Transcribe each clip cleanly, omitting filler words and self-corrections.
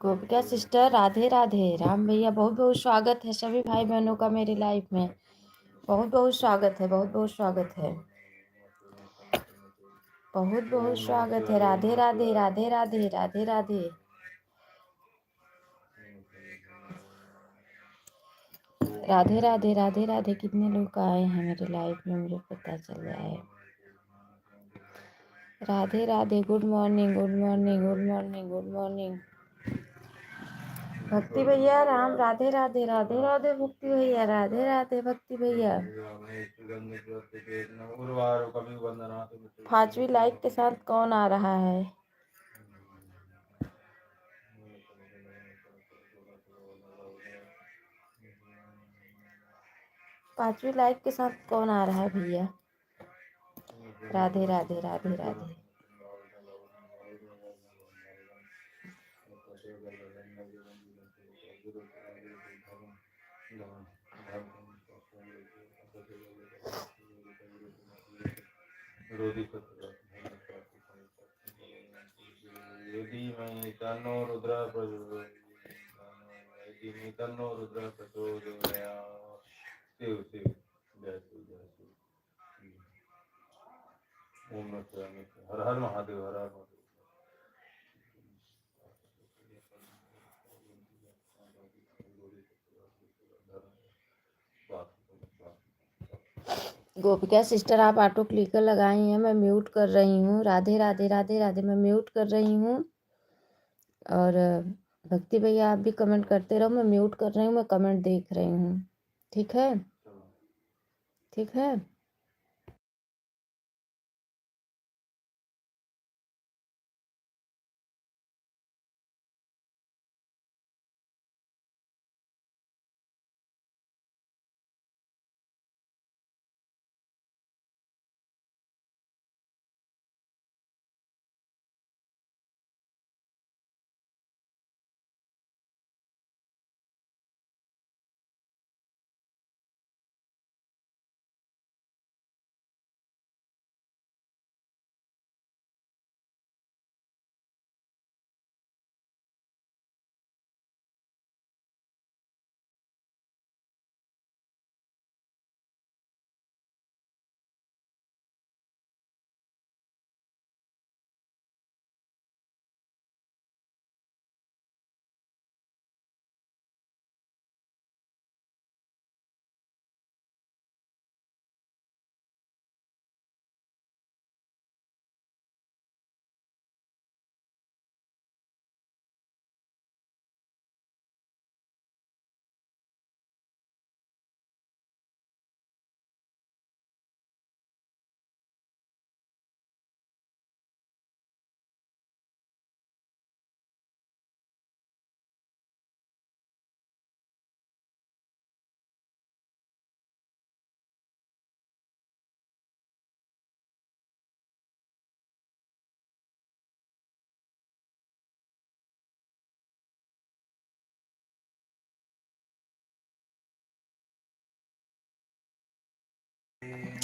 गोपिका sister Radhe Radhe. Ram भैया बहुत बहुत स्वागत है सभी भाई बहनों का मेरी लाइफ में। बहुत बहुत स्वागत है, बहुत बहुत स्वागत है, बहुत बहुत स्वागत है। राधे राधे राधे राधे राधे राधे। राधे राधे राधे राधे। कितने लोग आए हैं मेरे लाइफ में मुझे पता चल रहा है। राधे राधे। Good morning good morning good morning good morning भक्ति भैया। राम राधे राधे राधे राधे भक्ति भैया। राधे राधे भक्ति भैया। 5वीं लाइक के साथ कौन आ रहा है? पांचवी लाइक के साथ कौन आ रहा है भैया? राधे राधे राधे राधे। हर हर महादेव, हर हर महादेव। गोपिका सिस्टर आप ऑटो क्लिकर लगाई हैं, मैं म्यूट कर रही हूँ। राधे राधे राधे राधे। मैं म्यूट कर रही हूँ। और भक्ति भैया आप भी कमेंट करते रहो। मैं म्यूट कर रही हूँ, मैं कमेंट देख रही हूँ। ठीक है, ठीक है।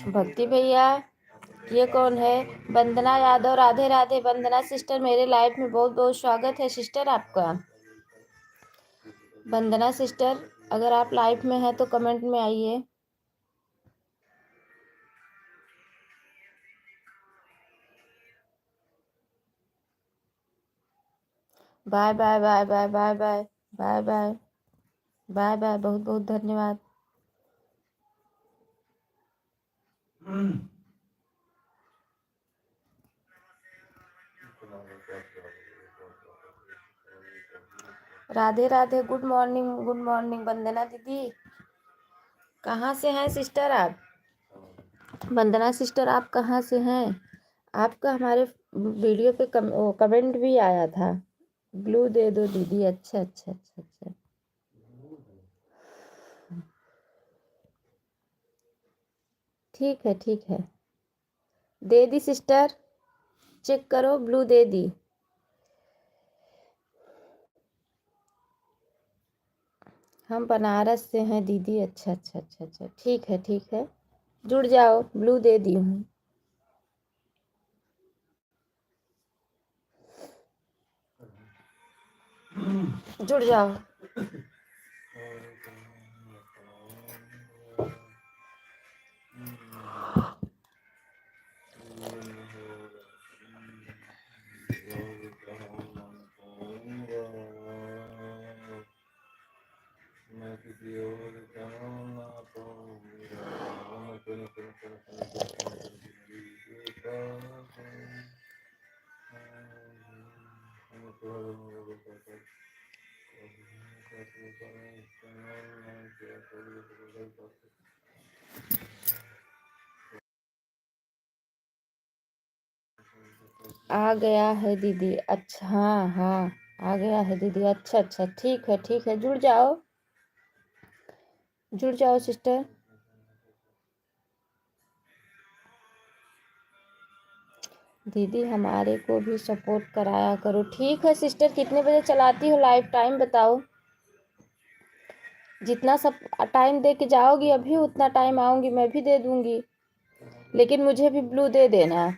भक्ति भैया, ये कौन है? वंदना यादव। राधे राधे वंदना सिस्टर, मेरे लाइफ में बहुत बहुत स्वागत है सिस्टर आपका। वंदना सिस्टर अगर आप लाइफ में हैं तो कमेंट में आइए। Bye bye bye bye bye bye bye bye bye bye. बहुत बहुत धन्यवाद। राधे राधे। गुड मॉर्निंग वंदना दीदी। कहाँ से हैं सिस्टर आप? वंदना सिस्टर आप कहाँ से हैं? आपका हमारे वीडियो पे कमेंट भी आया था। ब्लू दे दो दीदी। अच्छा अच्छा अच्छा अच्छा। ठीक है ठीक है। दे दी सिस्टर, चेक करो, ब्लू दे दी। हम बनारस से हैं दीदी। अच्छा अच्छा अच्छा अच्छा। ठीक है ठीक है, जुड़ जाओ। ब्लू दे दी हूँ। जुड़ जाओ। आ गया है दीदी। अच्छा, हाँ हाँ, आ गया है दीदी। अच्छा अच्छा, ठीक है, जुड़ जाओ, जुड़ जाओ सिस्टर। दीदी हमारे को भी सपोर्ट कराया करो। ठीक है सिस्टर, कितने बजे चलाती हो लाइव, टाइम बताओ। जितना सब टाइम दे के जाओगी अभी, उतना टाइम आऊंगी मैं भी दे दूंगी, लेकिन मुझे भी ब्लू दे देना।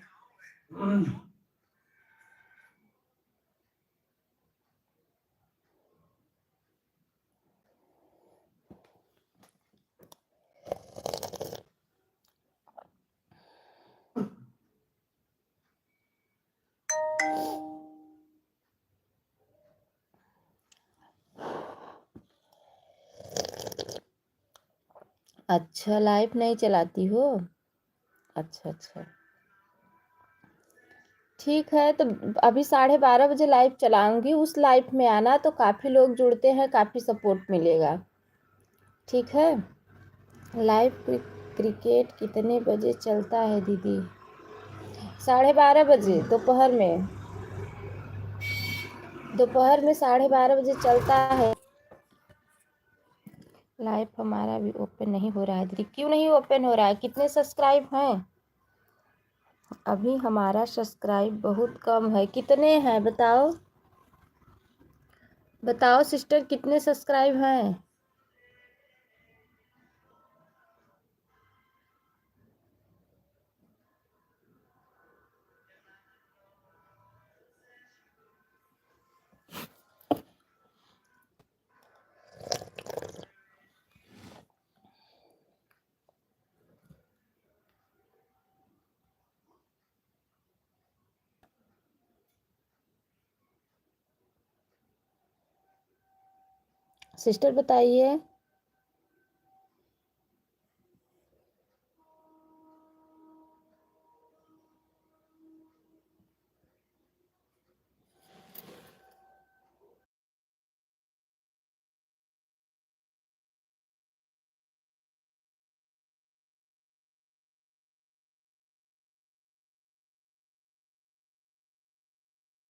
अच्छा, लाइव नहीं चलाती हो। अच्छा अच्छा, ठीक है। तो अभी 12:30 बजे लाइव चलाऊंगी, उस लाइव में आना, तो काफ़ी लोग जुड़ते हैं, काफ़ी सपोर्ट मिलेगा। ठीक है। लाइव क्रिकेट कितने बजे चलता है दीदी? 12:30 बजे दोपहर में। दोपहर में 12:30 बजे चलता है लाइव। हमारा भी ओपन नहीं हो रहा है दीदी। क्यों नहीं ओपन हो रहा है? कितने सब्सक्राइब हैं? अभी हमारा सब्सक्राइब बहुत कम है। कितने हैं बताओ, बताओ सिस्टर, कितने सब्सक्राइब हैं? सिस्टर बताइए।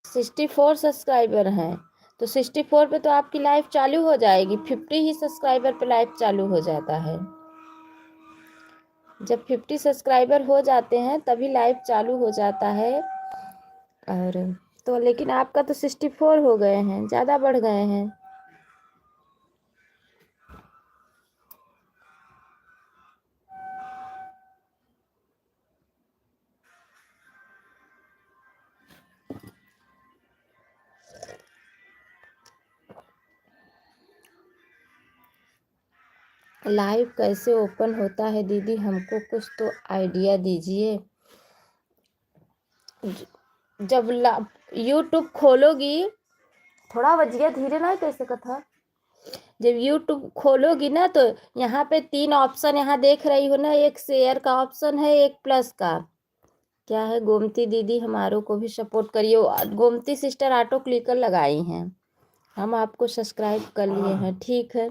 सिक्सटी फोर सब्सक्राइबर हैं, तो 64 पे तो आपकी लाइफ चालू हो जाएगी। 50 ही सब्सक्राइबर पे लाइफ चालू हो जाता है। जब 50 सब्सक्राइबर हो जाते हैं तभी लाइव चालू हो जाता है। और तो लेकिन आपका तो 64 हो गए हैं, ज़्यादा बढ़ गए हैं। लाइव कैसे ओपन होता है दीदी, हमको कुछ तो आइडिया दीजिए। जब यूट्यूब खोलोगी, थोड़ा बजिया धीरे ना कैसे कथा। जब यूट्यूब खोलोगी ना, तो यहाँ पे 3 ऑप्शन यहाँ देख रही हो ना, एक शेयर का ऑप्शन है, एक प्लस का। क्या है, गोमती दीदी हमारों को भी सपोर्ट करिए। गोमती सिस्टर ऑटो क्लिकर लगाई हैं, हम आपको सब्सक्राइब कर लिए हैं। ठीक है,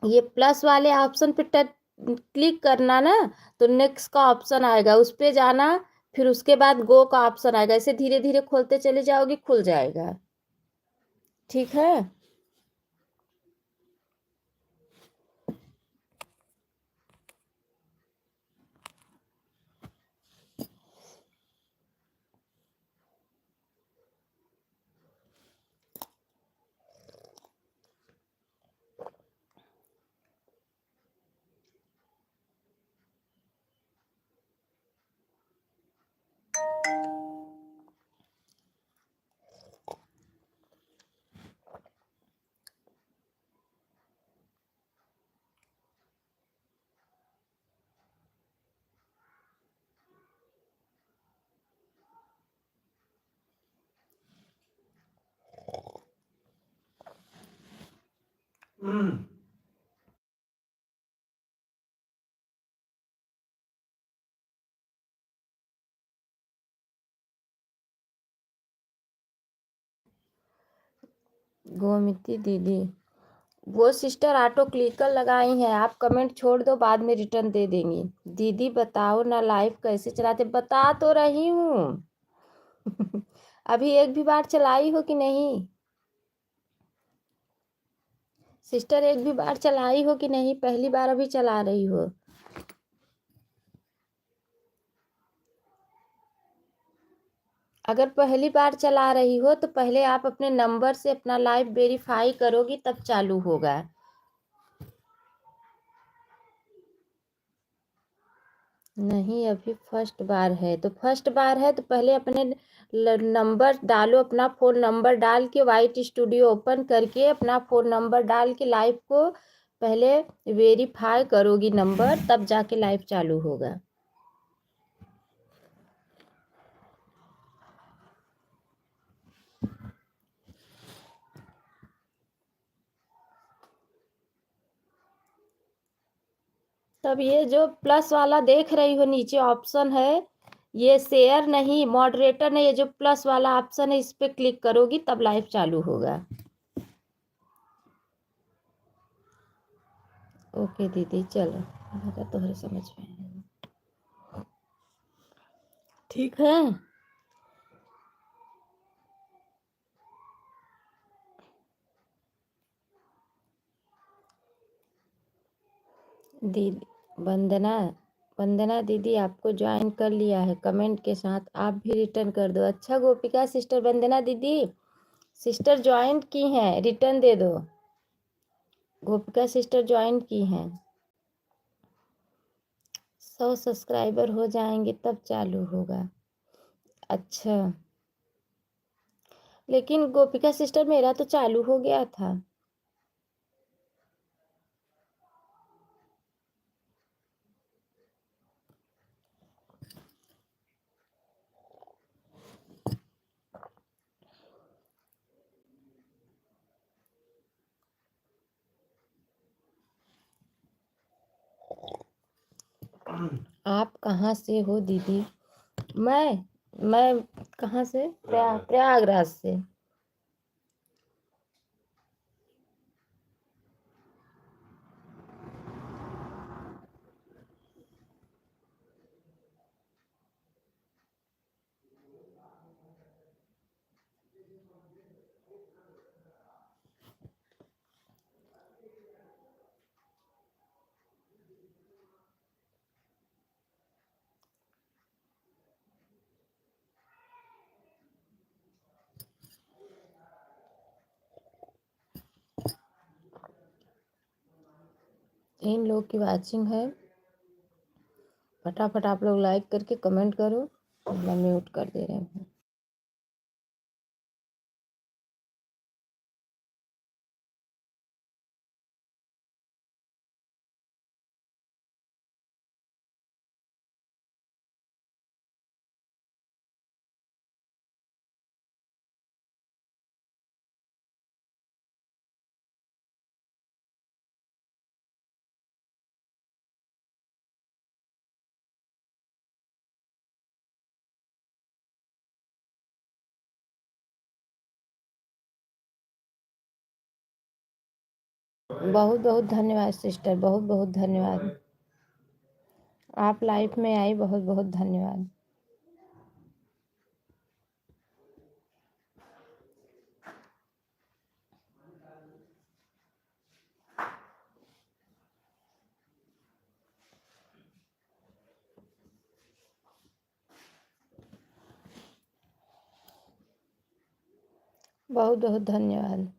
ये प्लस वाले ऑप्शन पे टच क्लिक करना ना, तो नेक्स्ट का ऑप्शन आएगा, उस पे जाना, फिर उसके बाद गो का ऑप्शन आएगा। ऐसे धीरे धीरे खोलते चले जाओगे, खुल जाएगा। ठीक है। गोमती दीदी, वो सिस्टर ऑटो क्लिकर लगाई हैं, आप कमेंट छोड़ दो, बाद में रिटर्न दे देंगी। दीदी बताओ ना लाइव कैसे चलाते, बता तो रही हूँ। अभी एक भी बार चलाई हो कि नहीं सिस्टर, एक भी बार चलाई हो कि नहीं, पहली बार अभी चला रही हो? अगर पहली बार चला रही हो तो पहले आप अपने नंबर से अपना लाइव वेरीफाई करोगी तब चालू होगा। नहीं, अभी फर्स्ट बार है, तो फर्स्ट बार है तो पहले अपने नंबर डालो, अपना फ़ोन नंबर डाल के वाइट स्टूडियो ओपन करके अपना फ़ोन नंबर डाल के लाइव को पहले वेरीफाई करोगी नंबर, तब जाके लाइव चालू होगा। तब ये जो प्लस वाला देख रही हो नीचे ऑप्शन है, ये शेयर नहीं, मॉडरेटर नहीं, ये जो प्लस वाला ऑप्शन है इस पे क्लिक करोगी तब लाइव चालू होगा। ओके दीदी, चलो तुम्हारे समझ में आया। ठीक है दीदी। वंदना, वंदना दीदी आपको ज्वाइन कर लिया है, कमेंट के साथ आप भी रिटर्न कर दो। अच्छा गोपिका सिस्टर, वंदना दीदी सिस्टर ज्वाइन की हैं, रिटर्न दे दो। गोपिका सिस्टर ज्वाइन की हैं। 100 सब्सक्राइबर हो जाएंगे तब चालू होगा। अच्छा, लेकिन गोपिका सिस्टर मेरा तो चालू हो गया था। आप कहाँ से हो दीदी? मैं कहाँ से? प्रयागराज से। इन लोग की वाचिंग है, फटाफट आप लोग लाइक करके कमेंट करो। मैं म्यूट कर दे रही हूँ। बहुत बहुत धन्यवाद सिस्टर, बहुत बहुत धन्यवाद। आप लाइफ में आई, बहुत बहुत धन्यवाद। बहुत बहुत धन्यवाद।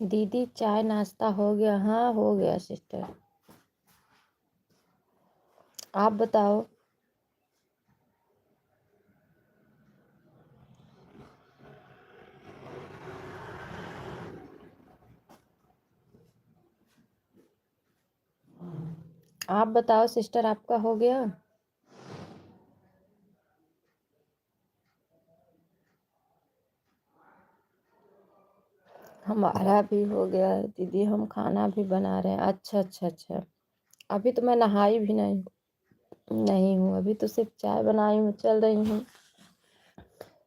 दीदी चाय नाश्ता हो गया? हाँ हो गया सिस्टर। आप बताओ। आप बताओ सिस्टर, आपका हो गया? हमारा भी हो गया है दीदी, हम खाना भी बना रहे हैं। अच्छा अच्छा अच्छा। अभी तो मैं नहाई भी नहीं हूँ, अभी तो सिर्फ चाय बनाई हूँ, चल रही हूँ।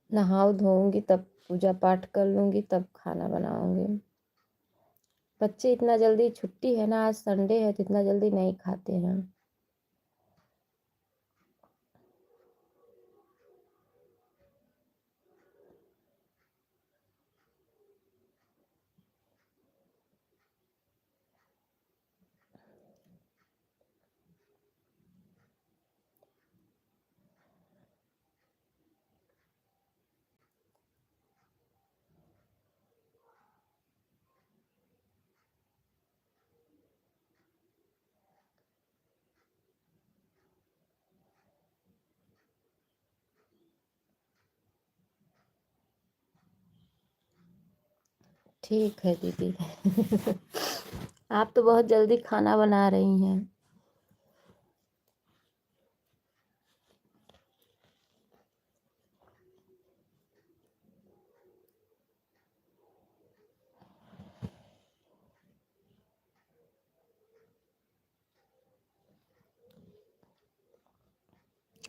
नहाऊ धोऊंगी तब पूजा पाठ कर लूँगी, तब खाना बनाऊंगी। बच्चे इतना जल्दी, छुट्टी है ना, आज संडे है तो इतना जल्दी नहीं खाते हैं। ठीक है दीदी। आप तो बहुत जल्दी खाना बना रही हैं।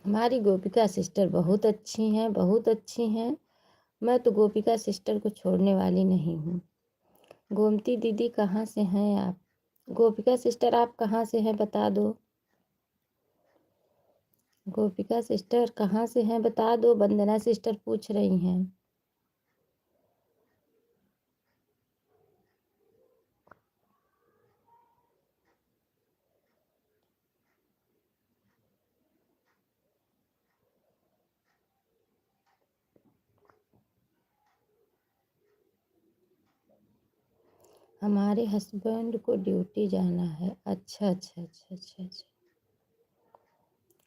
हमारी गोपिका सिस्टर बहुत अच्छी हैं, बहुत अच्छी हैं। मैं तो गोपिका सिस्टर को छोड़ने वाली नहीं हूँ। गोमती दीदी कहाँ से हैं आप? गोपिका सिस्टर आप कहाँ से हैं बता दो। गोपिका सिस्टर कहाँ से हैं बता दो, वंदना सिस्टर पूछ रही हैं। हमारे हस्बैंड को ड्यूटी जाना है। अच्छा अच्छा अच्छा अच्छा अच्छा।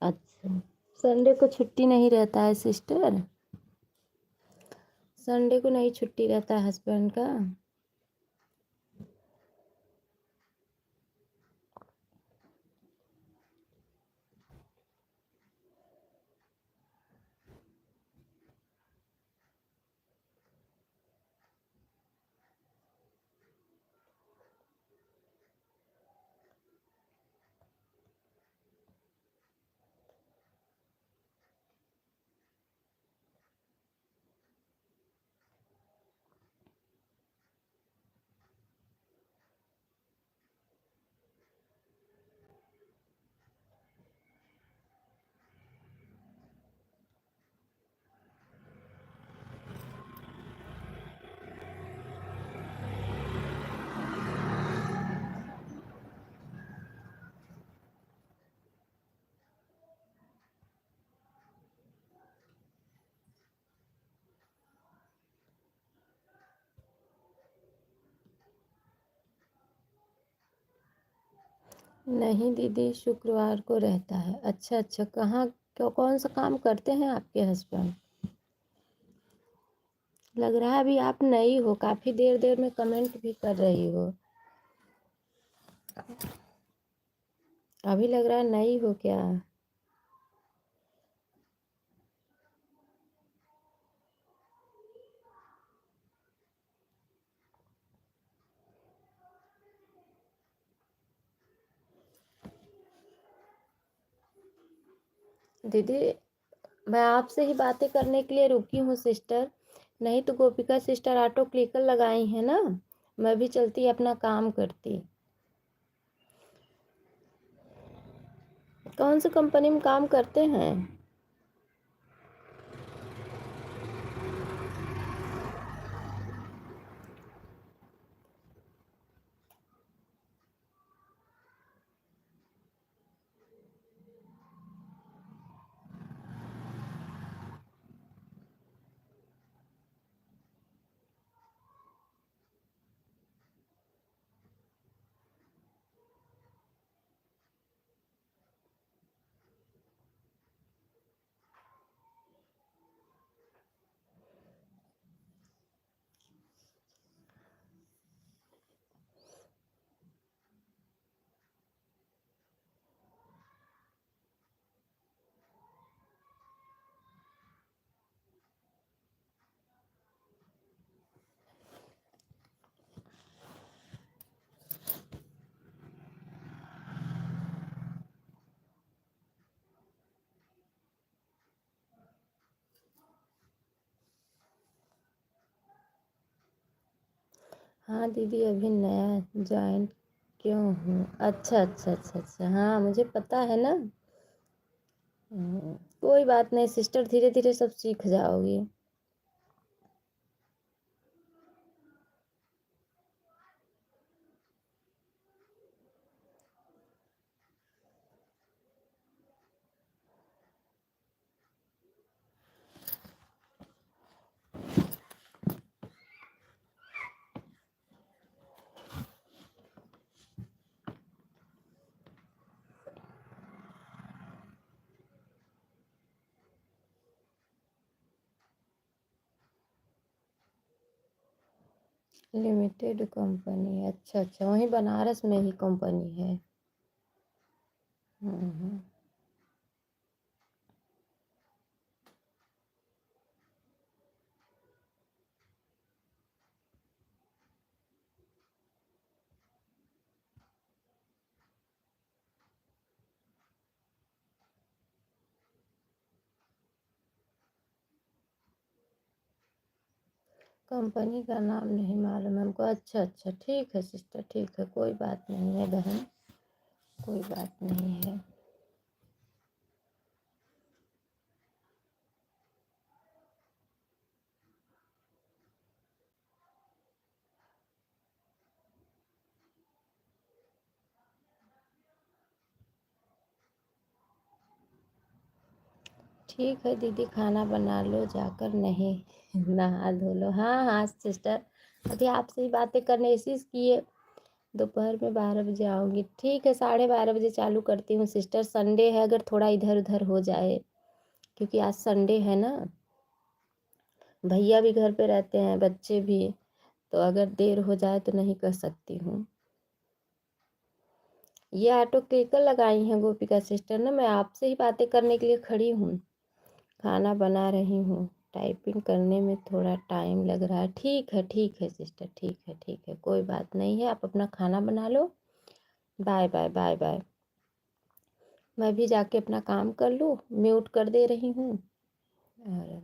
अच्छा, संडे को छुट्टी नहीं रहता है सिस्टर? संडे को नहीं छुट्टी रहता है हस्बैंड का? नहीं दीदी, शुक्रवार को रहता है। अच्छा अच्छा, कहाँ कौन सा काम करते हैं आपके हस्बैंड? लग रहा है अभी आप नई हो, काफी देर देर में कमेंट भी कर रही हो। अभी लग रहा है नई हो क्या? दीदी मैं आपसे ही बातें करने के लिए रुकी हूँ सिस्टर, नहीं तो गोपिका सिस्टर ऑटो क्लिकर लगाई है ना, मैं भी चलती अपना काम करती। कौन सी कंपनी में काम करते हैं? हाँ दीदी, अभी नया ज्वाइन क्यों हूँ। अच्छा अच्छा अच्छा अच्छा, हाँ मुझे पता है ना। कोई बात नहीं सिस्टर, धीरे धीरे सब सीख जाओगी। लिमिटेड कंपनी, अच्छा अच्छा, वहीं बनारस में ही कंपनी है। हम्म। कंपनी का नाम नहीं मालूम हमको। अच्छा अच्छा, ठीक है सिस्टर, ठीक है, कोई बात नहीं है बहन, कोई बात नहीं है। ठीक है दीदी, खाना बना लो जाकर, नहीं नहा धो लो। हाँ हाँ सिस्टर, अभी आपसे ही बातें करने इसी किए। दोपहर में 12 बजे आऊँगी, ठीक है, 12:30 बजे चालू करती हूँ सिस्टर। संडे है, अगर थोड़ा इधर उधर हो जाए, क्योंकि आज संडे है ना, भैया भी घर पे रहते हैं, बच्चे भी, तो अगर देर हो जाए तो नहीं कर सकती हूँ। ये ऑटो क्लिकर लगाई हैं गोपिका सिस्टर ना, मैं आपसे ही बातें करने के लिए खड़ी हूँ। खाना बना रही हूँ, टाइपिंग करने में थोड़ा टाइम लग रहा है। ठीक है सिस्टर, ठीक है, कोई बात नहीं है, आप अपना खाना बना लो। Bye bye bye bye. मैं भी जाके अपना काम कर लूँ, म्यूट कर दे रही हूँ। और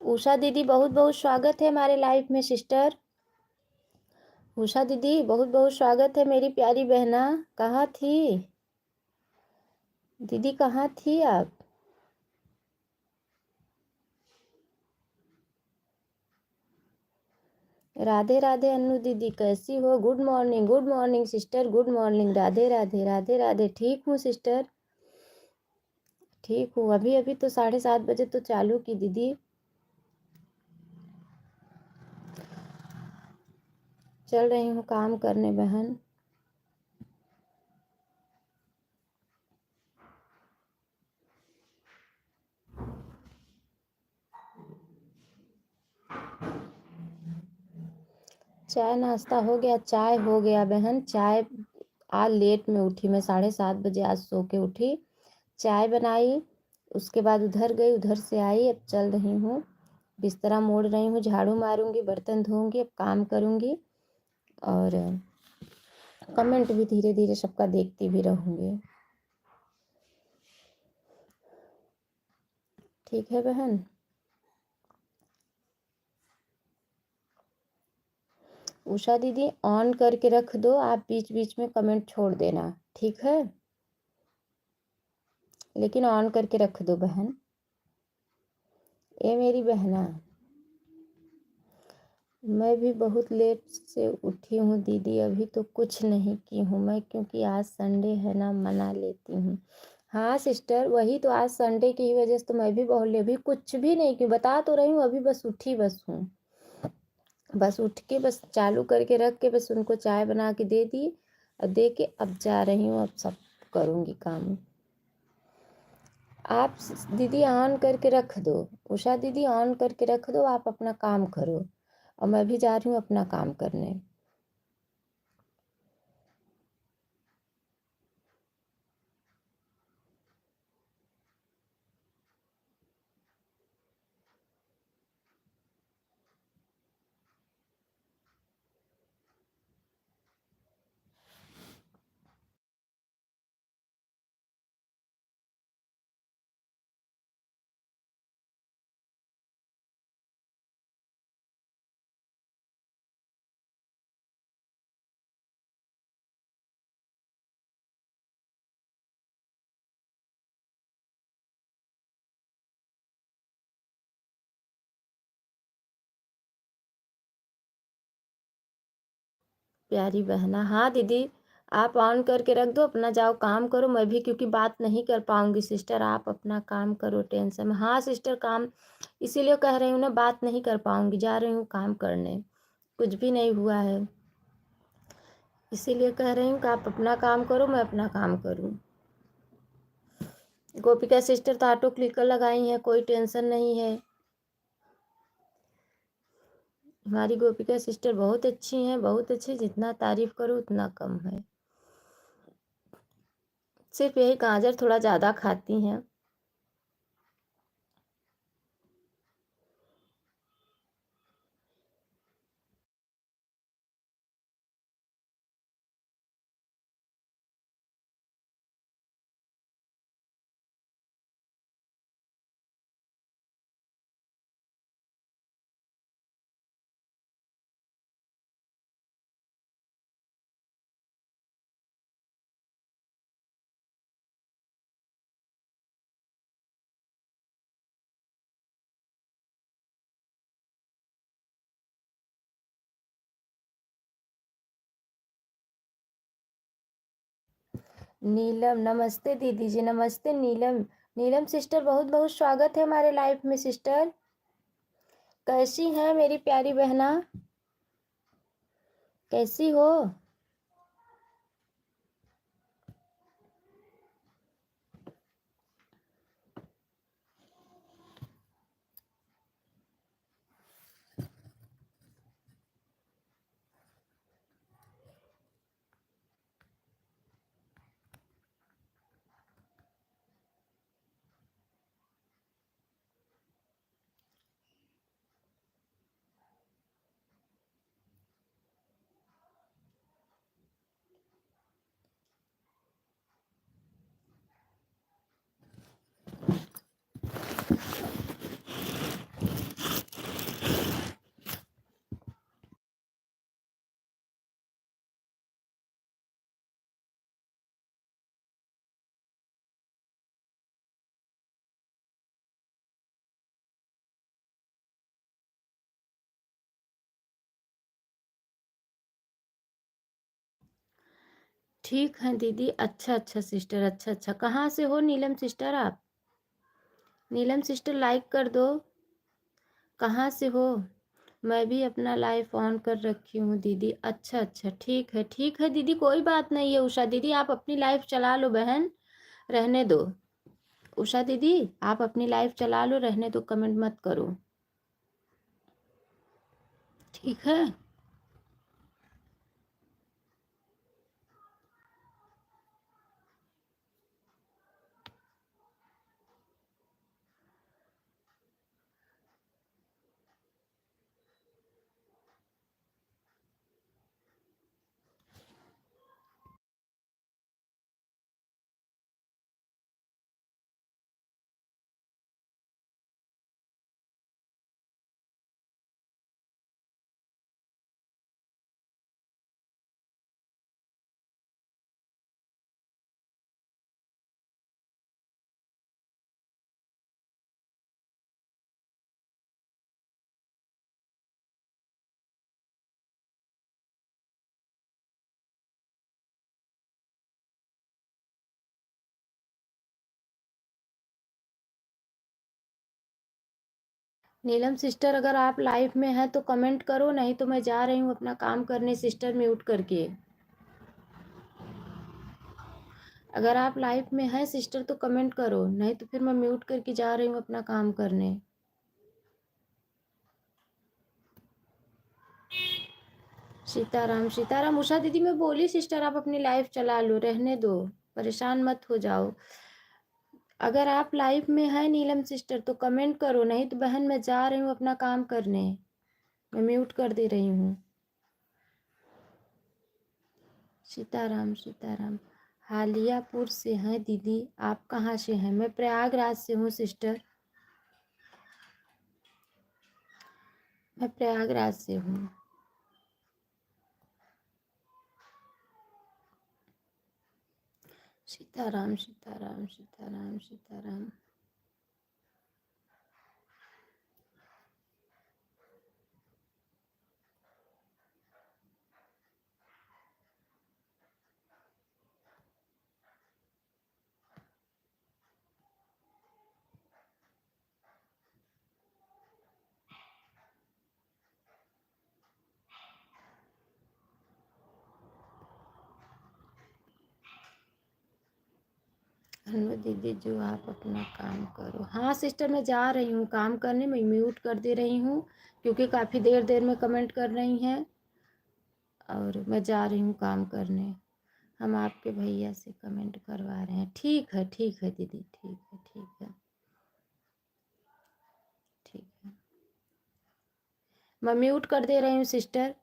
उषा दीदी बहुत बहुत स्वागत है हमारे लाइफ में सिस्टर। उषा दीदी बहुत बहुत स्वागत है मेरी प्यारी बहना। कहाँ थी दीदी, कहाँ थी आप? राधे राधे अन्नू दीदी, कैसी हो? Good morning sister, good morning. Radhe Radhe Radhe Radhe. ठीक हूँ सिस्टर, ठीक हूँ। अभी अभी तो 7:30 बजे तो चालू की दीदी। चल रही हूँ काम करने बहन। चाय नाश्ता हो गया? चाय हो गया बहन। चाय आज लेट में उठी मैं, 7:30 बजे आज सो के उठी। चाय बनाई, उसके बाद उधर गई, उधर से आई, अब चल रही हूँ, बिस्तरा मोड़ रही हूँ, झाड़ू मारूंगी, बर्तन धोऊंगी, अब काम करूंगी और कमेंट भी धीरे धीरे सबका देखती भी रहूंगी। ठीक है बहन। उषा दीदी ऑन करके रख दो, आप बीच बीच में कमेंट छोड़ देना, ठीक है? लेकिन ऑन करके रख दो बहन। ये मेरी बहना, मैं भी बहुत लेट से उठी हूँ दीदी, अभी तो कुछ नहीं की हूँ मैं, क्योंकि आज संडे है ना, मना लेती हूँ। हाँ सिस्टर, वही तो, आज संडे की वजह से तो मैं भी बहुत अभी कुछ भी नहीं की, बता तो रही हूँ, अभी बस उठी बस हूँ। बस उठ के बस चालू करके रख के बस उनको चाय बना के दे दी, और दे के अब जा रही हूँ, अब सब करूँगी काम। आप दीदी ऑन करके रख दो, उषा दीदी ऑन करके रख दो, आप अपना काम करो और मैं भी जा रही हूँ अपना काम करने। प्यारी बहना, हाँ दीदी, आप ऑन करके रख दो, अपना जाओ काम करो, मैं भी क्योंकि बात नहीं कर पाऊंगी सिस्टर, आप अपना काम करो टेंशन में। हाँ सिस्टर, काम इसीलिए कह रही हूँ ना, बात नहीं कर पाऊंगी, जा रही हूँ काम करने, कुछ भी नहीं हुआ है, इसीलिए कह रही हूँ कि आप अपना काम करो, मैं अपना काम करूँ। गोपिका सिस्टर तो ऑटो क्लिकर लगाई हैं, कोई टेंशन नहीं है। हमारी गोपिका सिस्टर बहुत अच्छी हैं, बहुत अच्छी, जितना तारीफ करो उतना कम है। सिर्फ यही गाजर थोड़ा ज़्यादा खाती हैं। नीलम, नमस्ते दीदी जी, नमस्ते नीलम। नीलम सिस्टर बहुत बहुत स्वागत है हमारे लाइफ में सिस्टर। कैसी हैं मेरी प्यारी बहना, कैसी हो? ठीक है दीदी, अच्छा अच्छा सिस्टर, अच्छा अच्छा। कहाँ से हो नीलम सिस्टर आप? नीलम सिस्टर लाइक कर दो। कहाँ से हो? मैं भी अपना लाइफ ऑन कर रखी हूँ दीदी। अच्छा अच्छा, ठीक है दीदी, कोई बात नहीं है। उषा दीदी आप अपनी लाइफ चला लो बहन, रहने दो। उषा दीदी आप अपनी लाइफ चला लो, रहने दो, कमेंट मत करो, ठीक है। नीलम सिस्टर अगर आप लाइव में हैं तो कमेंट करो, नहीं तो मैं जा रही हूँ अपना काम करने सिस्टर, म्यूट करके। अगर आप लाइव में हैं सिस्टर तो कमेंट करो, नहीं तो फिर मैं म्यूट करके जा रही हूँ अपना काम करने। सीताराम सीताराम। उषा दीदी मैं बोली सिस्टर आप अपनी लाइफ चला लो, रहने दो, परेशान मत हो जाओ। अगर आप लाइव में हैं नीलम सिस्टर तो कमेंट करो, नहीं तो बहन मैं जा रही हूँ अपना काम करने, मैं म्यूट कर दे रही हूँ। सीताराम सीताराम। हालियापुर से हैं दीदी, आप कहाँ से हैं? मैं प्रयागराज से हूँ सिस्टर, मैं प्रयागराज से हूँ। सीताराम सीताराम सीताराम सीताराम। हेलो दीदी जो आप अपना काम करो। हाँ सिस्टर मैं जा रही हूँ काम करने, मैं म्यूट कर दे रही हूँ क्योंकि काफ़ी देर देर में कमेंट कर रही हैं, और मैं जा रही हूँ काम करने। हम आपके भैया से कमेंट करवा रहे हैं। ठीक है दीदी, ठीक है ठीक है। मैं म्यूट कर दे रही हूँ सिस्टर।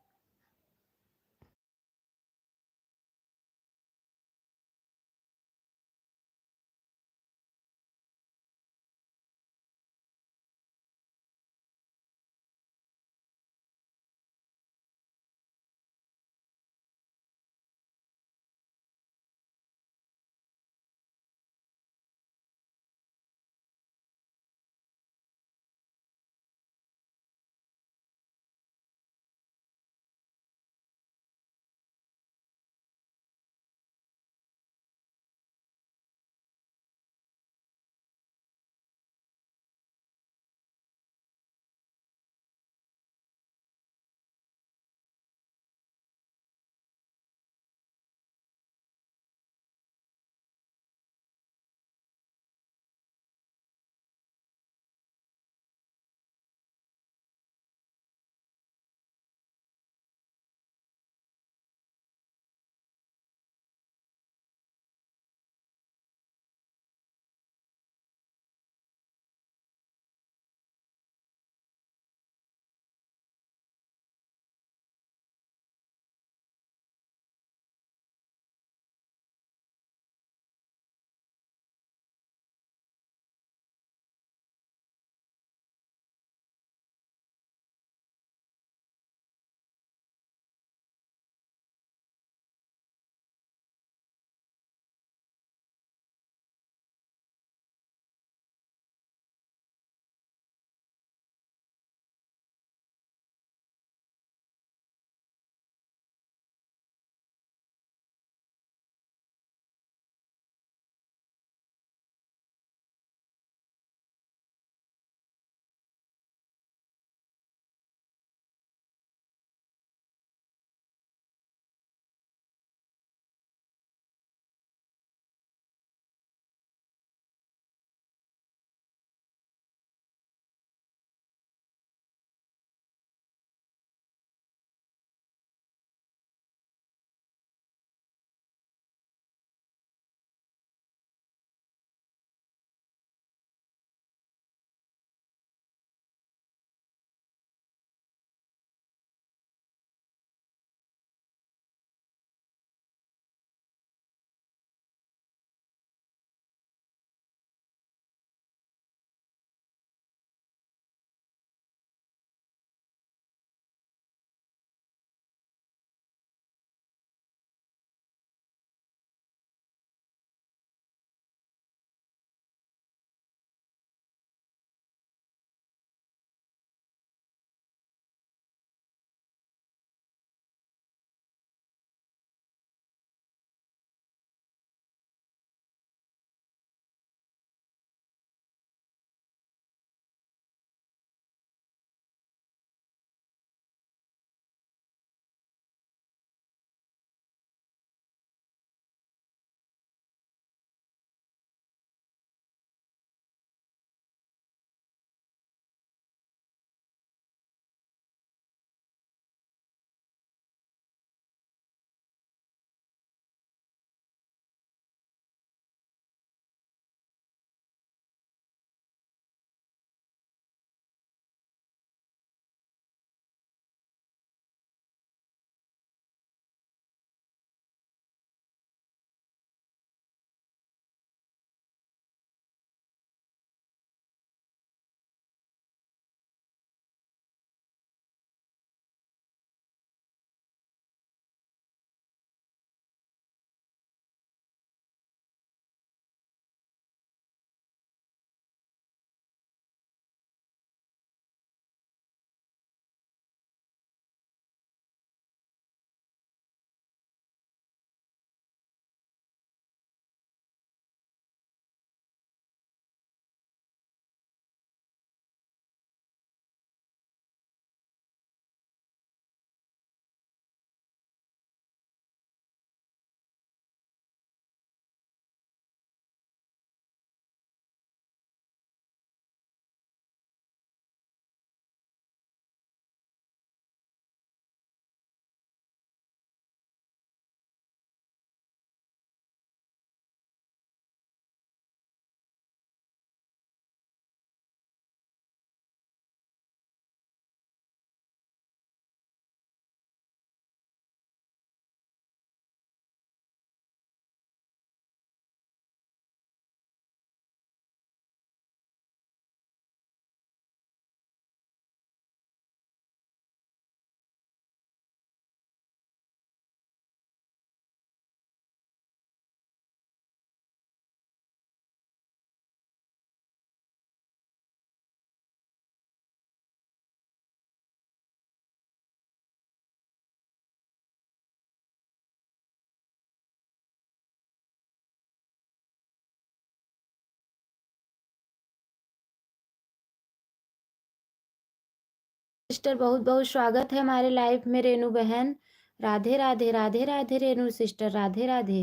सिस्टर, बहुत बहुत स्वागत है हमारे लाइफ में। रेनू बहन, राधे राधे राधे राधे। रेनू सिस्टर, राधे राधे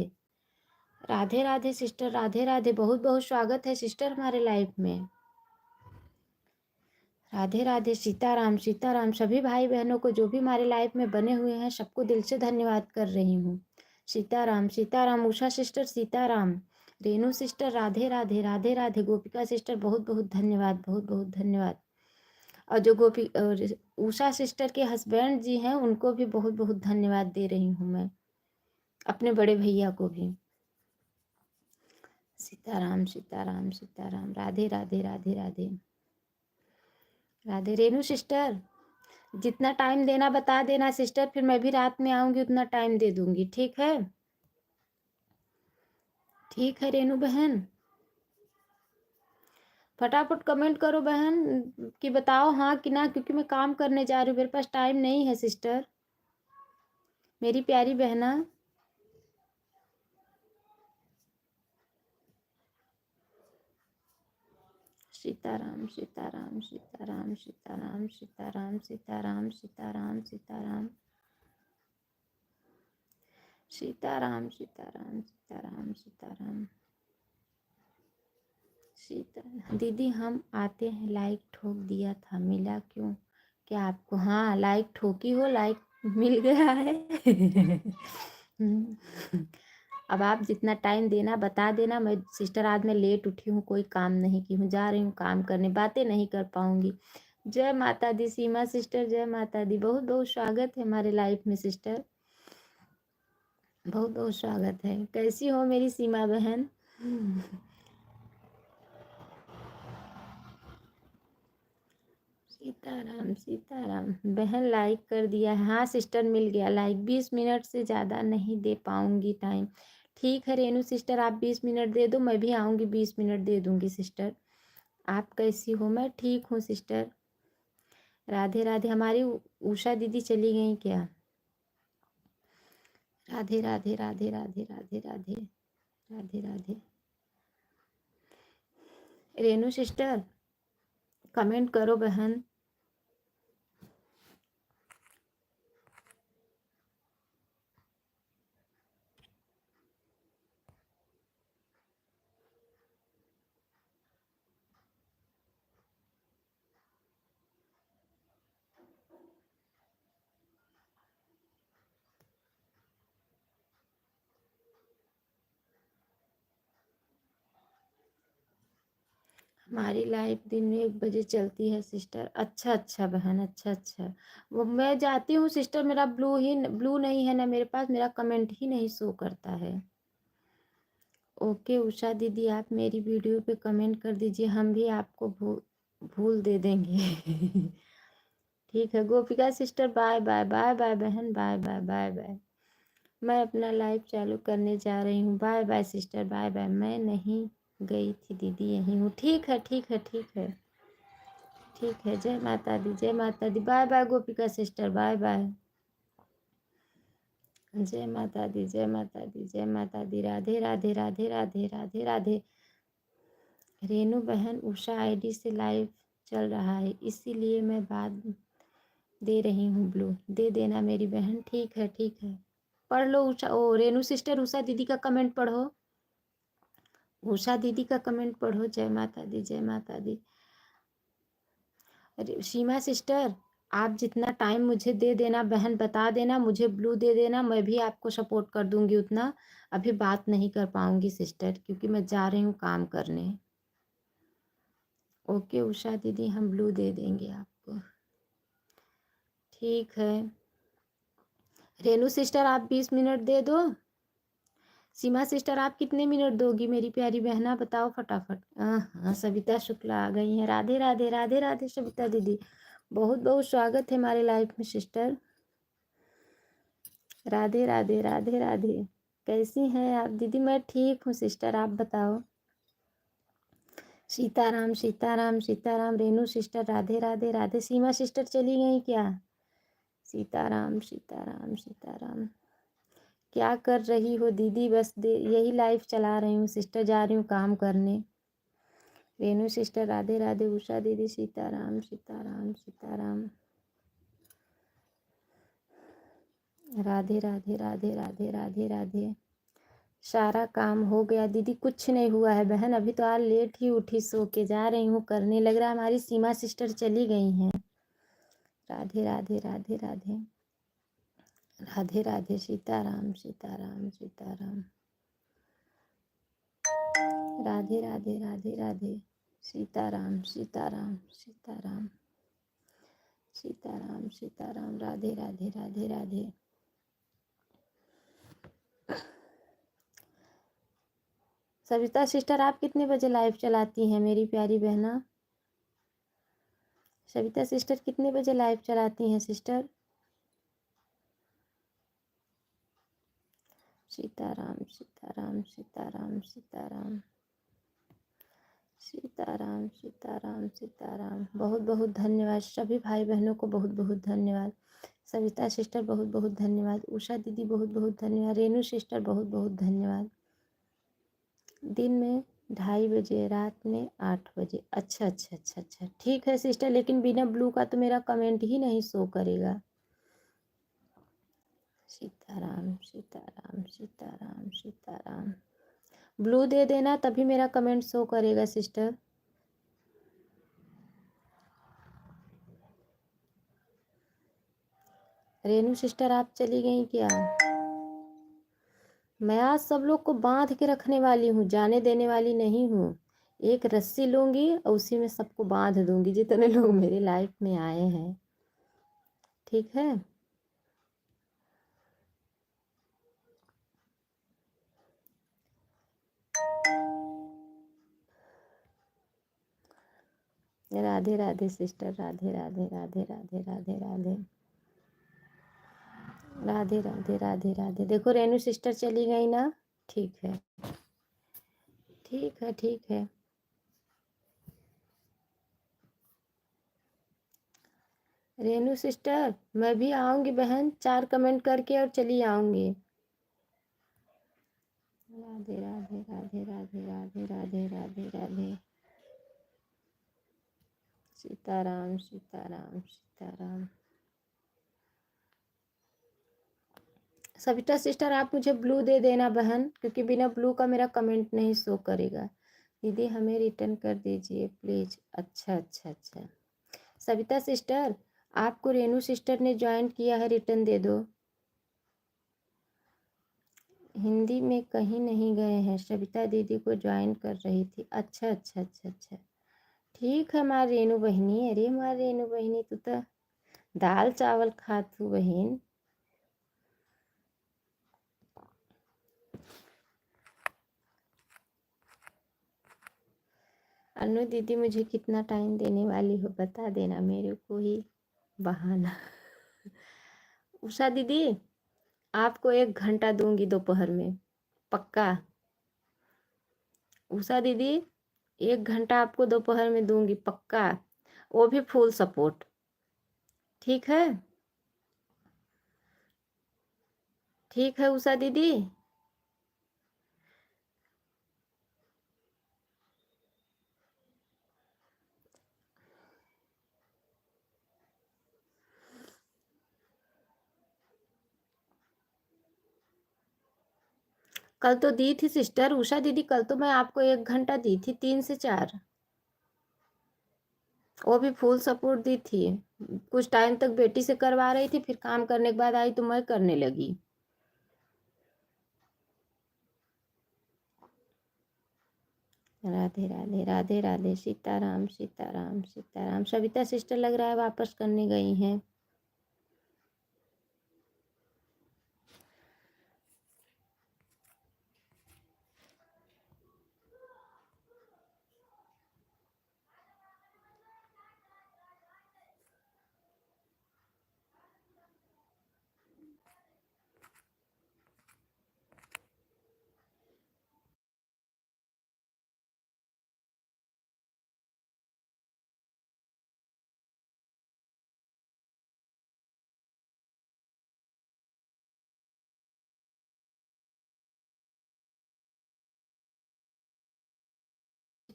राधे राधे। सिस्टर, राधे राधे, बहुत बहुत स्वागत है सिस्टर हमारे लाइफ में। राधे राधे। सीताराम सीताराम। सभी भाई बहनों को जो भी हमारे लाइफ में बने हुए हैं सबको दिल से धन्यवाद कर रही हूँ। सीताराम सीताराम। उषा सिस्टर सीताराम। रेनू सिस्टर, राधे राधे राधे राधे। गोपिका सिस्टर, बहुत बहुत धन्यवाद, बहुत बहुत धन्यवाद। और जो उषा सिस्टर के हस्बैंड जी हैं उनको भी बहुत बहुत धन्यवाद दे रही हूँ मैं, अपने बड़े भैया को भी। सीताराम सीताराम सीताराम। राधे राधे राधे राधे राधे। रेनू सिस्टर, जितना टाइम देना बता देना सिस्टर, फिर मैं भी रात में आऊंगी उतना टाइम दे दूंगी। ठीक है? ठीक है रेनू बहन, फटाफट कमेंट करो बहन कि बताओ हाँ कि ना, क्योंकि मैं काम करने जा रही हूँ, मेरे पास टाइम नहीं है सिस्टर, मेरी प्यारी बहना। सीताराम सीताराम सीताराम सीताराम सीताराम सीताराम सीताराम सीताराम सीताराम सीताराम सीताराम सीताराम सीता। दीदी हम आते हैं, लाइक ठोक दिया था, मिला क्यों क्या आपको? हाँ लाइक ठोकी हो, लाइक मिल गया है। अब आप जितना टाइम देना बता देना। मैं सिस्टर आज मैं लेट उठी हूँ, कोई काम नहीं की हूँ, जा रही हूँ काम करने, बातें नहीं कर पाऊंगी। जय माता दी सीमा सिस्टर, जय माता दी। बहुत बहुत स्वागत है हमारे लाइफ में सिस्टर, बहुत बहुत स्वागत है। कैसी हो मेरी सीमा बहन? सीताराम सीताराम। बहन लाइक कर दिया है? हाँ सिस्टर मिल गया लाइक। 20 मिनट से ज़्यादा नहीं दे पाऊंगी टाइम। ठीक है रेनू सिस्टर, आप 20 मिनट दे दो, मैं भी आऊँगी 20 मिनट दे दूँगी सिस्टर। आप कैसी हो? मैं ठीक हूँ सिस्टर। राधे राधे। हमारी उषा दीदी चली गई क्या? राधे राधे राधे राधे राधे राधे राधे राधे। रेनू सिस्टर कमेंट करो बहन। हमारी लाइफ दिन में 1 बजे चलती है सिस्टर। अच्छा अच्छा बहन, अच्छा अच्छा। वो मैं जाती हूँ सिस्टर, मेरा ब्लू नहीं है ना मेरे पास, मेरा कमेंट ही नहीं शो करता है। ओके उषा दीदी, आप मेरी वीडियो पे कमेंट कर दीजिए, हम भी आपको भूल दे देंगे। ठीक है Gopika sister, bye bye bye bye बहन, बाय बाय बाय बाय। मैं अपना लाइव चालू करने जा रही हूँ। Bye bye sister, bye bye. मैं नहीं गई थी दीदी, यहीं हूँ। ठीक है ठीक है ठीक है ठीक है। जय माता दी, जय माता दी। बाय बाय गोपिका सिस्टर, बाय बाय। जय माता दी, जय माता दी, जय माता दी। राधे राधे राधे राधे राधे राधे। रेनू बहन, उषा आईडी से लाइव चल रहा है इसीलिए मैं बाद दे रही हूँ ब्लू, दे देना मेरी बहन। ठीक है ठीक है। पढ़ लो उषा, ओ रेनू सिस्टर, उषा दीदी का कमेंट पढ़ो, उषा दीदी का कमेंट पढ़ो। जय माता दी, जय माता दी। अरे सीमा सिस्टर, आप जितना टाइम मुझे दे देना बहन, बता देना, मुझे ब्लू दे देना, मैं भी आपको सपोर्ट कर दूंगी उतना। अभी बात नहीं कर पाऊंगी सिस्टर क्योंकि मैं जा रही हूँ काम करने। ओके उषा दीदी, हम ब्लू दे देंगे आपको। ठीक है रेनू सिस्टर, आप 20 मिनट दे दो। सीमा सिस्टर, आप कितने मिनट दोगी मेरी प्यारी बहना, बताओ फटाफट। हाँ सविता शुक्ला आ गई हैं। राधे राधे राधे राधे सविता दीदी, बहुत बहुत स्वागत है हमारे लाइफ में सिस्टर। राधे राधे राधे राधे। कैसी हैं आप दीदी? मैं ठीक हूँ सिस्टर, आप बताओ। सीताराम सीताराम सीताराम। रेनू सिस्टर, राधे राधे राधे। सीमा सिस्टर चली गई क्या? सीताराम सीताराम सीताराम। क्या कर रही हो दीदी? बस यही लाइफ चला रही हूँ सिस्टर, जा रही हूँ काम करने। रेनू सिस्टर, राधे राधे। उषा दीदी, सीताराम सीताराम सीताराम। राधे राधे राधे राधे राधे राधे। सारा काम हो गया दीदी? कुछ नहीं हुआ है बहन, अभी तो आज लेट ही उठी, सो के जा रही हूँ करने। लग रहा है हमारी सीमा सिस्टर चली गई हैं। राधे राधे राधे राधे राधे राधे। सीताराम सीताराम सीताराम। राधे राधे राधे राधे। सीताराम सीताराम सीताराम सीताराम सीताराम। राधे राधे राधे राधे। सविता सिस्टर आप कितने बजे लाइव चलाती हैं मेरी प्यारी बहना? सविता सिस्टर कितने बजे लाइव चलाती हैं सिस्टर? सीताराम सीताराम सीताराम सीताराम सीताराम सीताराम सीताराम। बहुत बहुत धन्यवाद सभी भाई बहनों को, बहुत बहुत धन्यवाद। सविता सिस्टर बहुत बहुत धन्यवाद। उषा दीदी बहुत बहुत धन्यवाद। रेनू सिस्टर बहुत बहुत धन्यवाद। दिन में 2:30 बजे, रात में 8 बजे। अच्छा अच्छा अच्छा अच्छा, ठीक है सिस्टर, लेकिन बिना ब्लू का तो मेरा कमेंट ही नहीं शो करेगा। सीताराम सीताराम सीताराम सीताराम। ब्लू दे देना तभी मेरा कमेंट शो करेगा सिस्टर। रेनू सिस्टर आप चली गई क्या? मैं आज सब लोग को बांध के रखने वाली हूँ, जाने देने वाली नहीं हूँ। एक रस्सी लूंगी और उसी में सबको बांध दूंगी जितने लोग मेरे लाइफ में आए हैं, ठीक है? राधे राधे सिस्टर, राधे राधे राधे राधे राधे राधे राधे राधे राधे राधे। देखो रेनू सिस्टर चली गई ना, ठीक है ठीक है ठीक है। रेनू सिस्टर मैं भी आऊंगी बहन, 4 कमेंट करके और चली आऊंगी। राधे राधे राधे राधे राधे राधे राधे राधे। सीताराम सीताराम सीताराम। सविता सिस्टर आप मुझे ब्लू दे देना बहन, क्योंकि बिना ब्लू का मेरा कमेंट नहीं शो करेगा। दीदी हमें रिटर्न कर दीजिए प्लीज। अच्छा अच्छा अच्छा। सविता सिस्टर आपको रेनू सिस्टर ने ज्वाइन किया है, रिटर्न दे दो। हिंदी में कहीं नहीं गए हैं, सविता दीदी को ज्वाइन कर रही थी। अच्छा अच्छा अच्छा अच्छा, ठीक है माँ रेनू बहनी। अरे माँ रेनू बहनी तू तो दाल चावल खातू बहन। अनु दीदी मुझे कितना टाइम देने वाली हो बता देना, मेरे को ही बहाना। उषा दीदी आपको 1 घंटा दूंगी दोपहर में, पक्का। उषा दीदी 1 घंटा आपको दोपहर में दूंगी पक्का, वो भी फुल सपोर्ट, ठीक है? ठीक है उषा दीदी। कल तो दी थी सिस्टर उषा दीदी, कल तो मैं आपको 1 घंटा दी थी, 3 से 4। वो भी फुल सपोर्ट दी थी। कुछ टाइम तक बेटी से करवा रही थी, फिर काम करने के बाद आई तो मैं करने लगी। राधे राधे राधे राधे। सीताराम सीताराम सीताराम। सविता सिस्टर लग रहा है वापस करने गई हैं।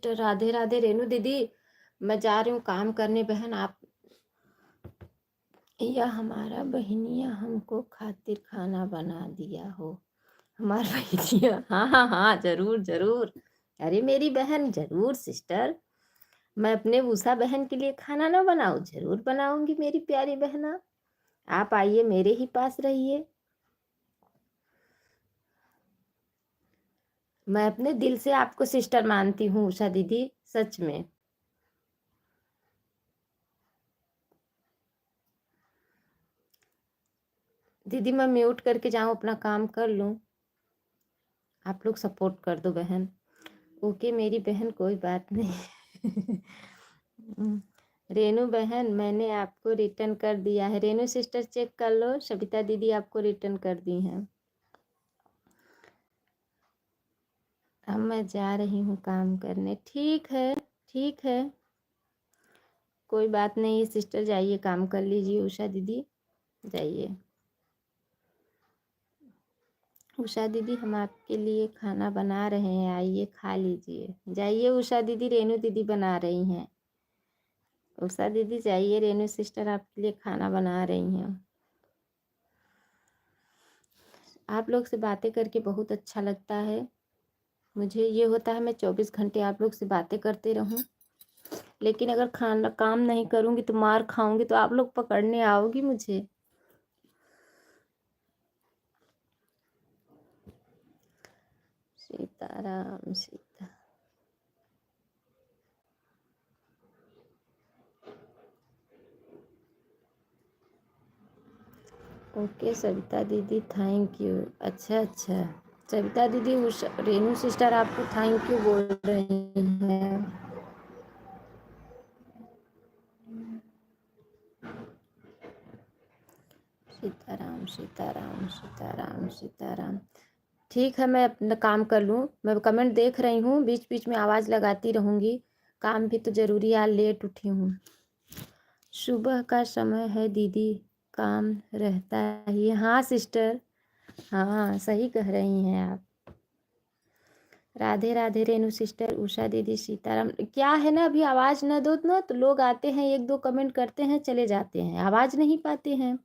तो राधे राधे रेनू दीदी, मैं जा रही हूँ काम करने बहन। आप या हमारा बहनिया हमको खातिर खाना बना दिया हो। हमारा बहनिया, हाँ हाँ हाँ, जरूर जरूर। अरे मेरी बहन, जरूर सिस्टर। मैं अपने उषा बहन के लिए खाना ना बनाऊं, जरूर बनाऊंगी मेरी प्यारी बहना। आप आइए, मेरे ही पास रहिए। मैं अपने दिल से आपको सिस्टर मानती हूँ उषा दीदी, सच में। दीदी मैं म्यूट करके जाऊं, अपना काम कर लूं। आप लोग सपोर्ट कर दो बहन। ओके मेरी बहन, कोई बात नहीं। रेनू बहन, मैंने आपको रिटर्न कर दिया है। रेनू सिस्टर चेक कर लो, सविता दीदी आपको रिटर्न कर दी हैं। अब मैं जा रही हूँ काम करने। ठीक है, ठीक है, कोई बात नहीं सिस्टर, जाइए काम कर लीजिए। उषा दीदी जाइए। उषा दीदी हम आपके लिए खाना बना रहे हैं, आइए खा लीजिए। जाइए उषा दीदी, रेनू दीदी बना रही हैं। उषा दीदी जाइए, रेनू सिस्टर आपके लिए खाना बना रही हैं। आप लोग से बातें करके बहुत अच्छा लगता है। मुझे ये होता है मैं 24 घंटे आप लोग से बातें करते रहूं, लेकिन अगर खाना काम नहीं करूंगी तो मार खाऊंगी, तो आप लोग पकड़ने आओगी मुझे। सीताराम सीता। ओके सविता दीदी, थैंक यू। अच्छा अच्छा, सविता दीदी रेनू सिस्टर आपको थैंक यू बोल रही हैं। सीताराम सीताराम सीताराम सीताराम। ठीक है, मैं अपना काम कर लूँ। मैं कमेंट देख रही हूँ, बीच बीच में आवाज़ लगाती रहूँगी। काम भी तो ज़रूरी है, लेट उठी हूँ। सुबह का समय है दीदी, काम रहता ही। हाँ सिस्टर, हाँ सही कह रही हैं आप। राधे राधे रेनू सिस्टर, उषा दीदी, सीताराम। क्या है ना, अभी आवाज़ न दो ना तो लोग आते हैं, एक दो कमेंट करते हैं, चले जाते हैं, आवाज़ नहीं पाते हैं।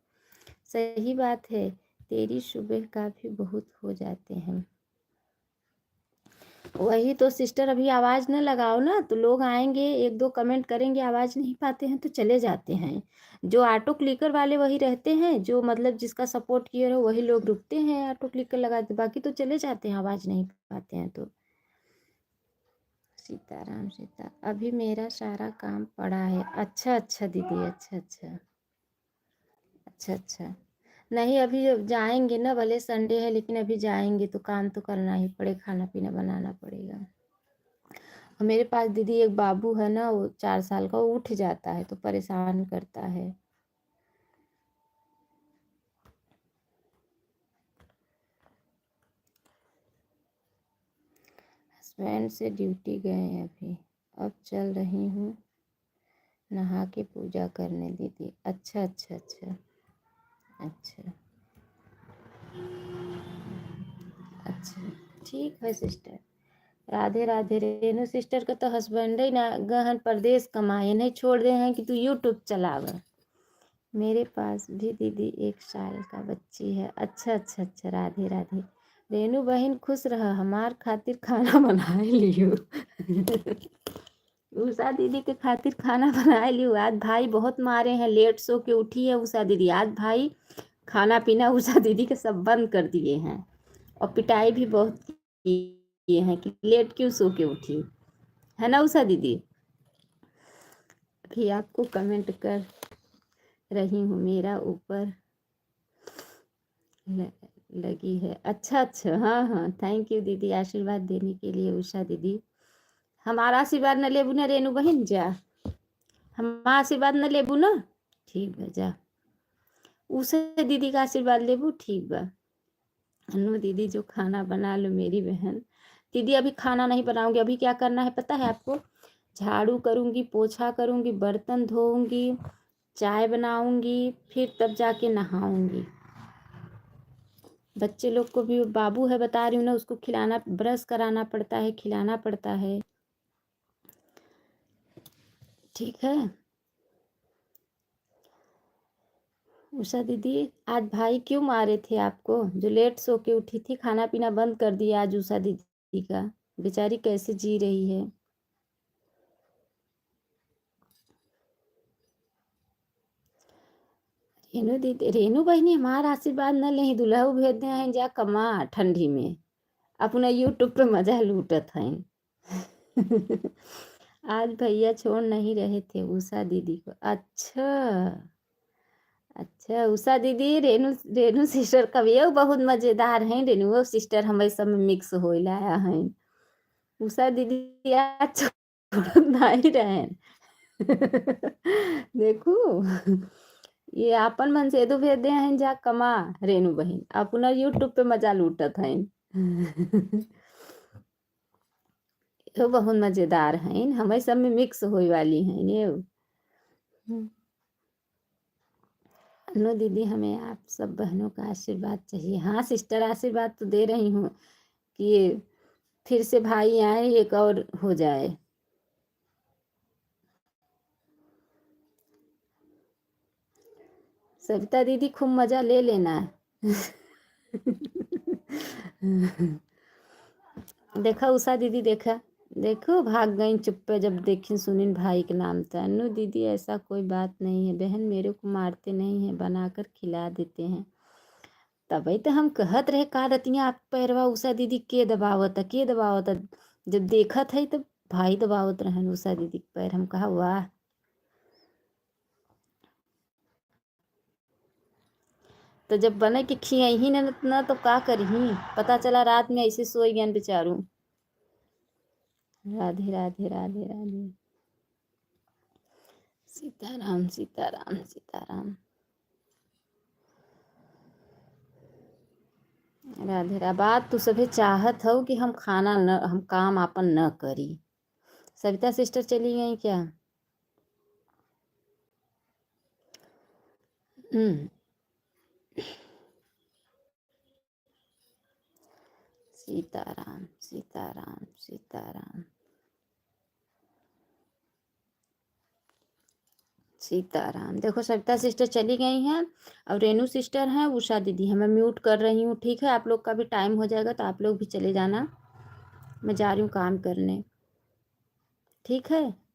सही बात है, तेरी सुबह का भी बहुत हो जाते हैं। वही तो सिस्टर, अभी आवाज़ न लगाओ ना तो लोग आएंगे, एक दो कमेंट करेंगे, आवाज़ नहीं पाते हैं तो चले जाते हैं। जो ऑटो क्लिकर वाले वही रहते हैं, जो मतलब जिसका सपोर्ट किए रहो वही लोग रुकते हैं ऑटो क्लिकर लगाते, बाकी तो चले जाते हैं आवाज़ नहीं पाते हैं तो। सीताराम सीता। अभी मेरा सारा काम पड़ा है। अच्छा अच्छा दीदी, अच्छा अच्छा, अच्छा अच्छा। नहीं अभी जाएंगे ना, भले संडे है लेकिन अभी जाएंगे तो काम तो करना ही पड़े, खाना पीना बनाना पड़ेगा। मेरे पास दीदी एक बाबू है ना, वो 4 साल का, वो उठ जाता है तो परेशान करता है। हस्बैंड से ड्यूटी गए हैं अभी, अब चल रही हूँ नहा के पूजा करने दीदी। अच्छा अच्छा अच्छा अच्छा अच्छा, ठीक है सिस्टर। राधे राधे। रेनू सिस्टर का तो हस्बैंड ही ना गहन परदेश कमाए, नहीं छोड़ दे हैं कि तू यूट्यूब चलावा। मेरे पास भी दीदी 1 साल का बच्ची है। अच्छा अच्छा अच्छा, राधे राधे। रेनू बहन खुश रह, हमार खातिर खाना बनाए लियो। उषा दीदी के खातिर खाना बनाए लियो। आज भाई बहुत मारे हैं, लेट सो के उठी है उषा दीदी। आज भाई खाना पीना उषा दीदी के सब बंद कर दिए हैं, और पिटाई भी बहुत किए हैं कि लेट क्यों सो के उठी, है ना उषा दीदी। अभी आपको कमेंट कर रही हूँ, मेरा ऊपर लगी है। अच्छा अच्छा, हाँ हाँ, थैंक यू दीदी आशीर्वाद देने के लिए। उषा दीदी हमारा आशीर्वाद न लेबू ना रेनू बहन, जा हमारा आशीर्वाद न लेबू ना, ठीक बा जा। उषा दीदी का आशीर्वाद लेबू, ठीक बा। अनु दीदी जो खाना बना लो मेरी बहन। दीदी अभी खाना नहीं बनाऊंगी, अभी क्या करना है पता है आपको? झाड़ू करूंगी, पोछा करूंगी, बर्तन धोऊंगी, चाय बनाऊंगी, फिर तब जाके नहाऊंगी। बच्चे लोग को भी, बाबू है बता रही हूँ ना, उसको खिलाना, ब्रश कराना पड़ता है, खिलाना पड़ता है। ठीक है, उषा दीदी, आज भाई क्यों मारे थे आपको? जो लेट सो के उठी थी, खाना पीना बंद कर दिया आज उषा दीदी का। बेचारी कैसे जी रही है। रेनू दीदी, रेनू बहनी, हमारा आशीर्वाद न ले दुल्हा भेज दे हैं जा कमा ठंडी में अपना यूट्यूब पे मजा लूटत हैं। आज भैया छोड़ नहीं रहे थे उषा दीदी को। अच्छा अच्छा, उषा दीदी, रेनू रेनू सिस्टर कभी बहुत मजेदार हैं। रेनू सिस्टर हमें सब में मिक्स हो लाया हैं। उषा दीदी आज छोड़ नहीं रहे। देखू, ये अपन मन से तो भेज दे हैं जा कमा रेनू बहन अपना यूट्यूब पे मजा लूटत हैं। ये बहुत मजेदार हैं, हमें सब में मिक्स होई वाली हैं ये। अनु दीदी, हमें आप सब बहनों का आशीर्वाद चाहिए। हाँ सिस्टर, आशीर्वाद तो दे रही हूँ कि ये फिर से भाई आए, एक और हो जाए। सविता दीदी, खूब मजा ले लेना। देखा उषा दीदी, देखा, देखो भाग गई चुप्पे जब देखी सुनील भाई के नाम था। अनु दीदी, ऐसा कोई बात नहीं है बहन, मेरे को मारते नहीं है, बनाकर खिला देते हैं। तभी तो हम कहत रहे का रतिया आप पैरवा उषा दीदी के दबावत के दबावत। जब देखत है तब भाई दबावत रहन उषा दीदी के पैर। हम कहा वाह। तो जब बने कि खियही न तो का करही। पता चला रात में ऐसे सोई गए बेचारू। राधे राधे राधे राधे। सीताराम सीताराम सीताराम। राधे राधे। बात तो सभी चाहत हो कि हम खाना न, हम काम आपन न करी। सविता सिस्टर चली गई क्या? सीताराम सीताराम सीताराम सीताराम। देखो सविता सिस्टर चली गई हैं और रेनू सिस्टर हैं, उषा दीदी हैं। मैं म्यूट कर रही हूँ, ठीक है? आप लोग का भी टाइम हो जाएगा तो आप लोग भी चले जाना। मैं जा रही हूँ काम करने, ठीक है?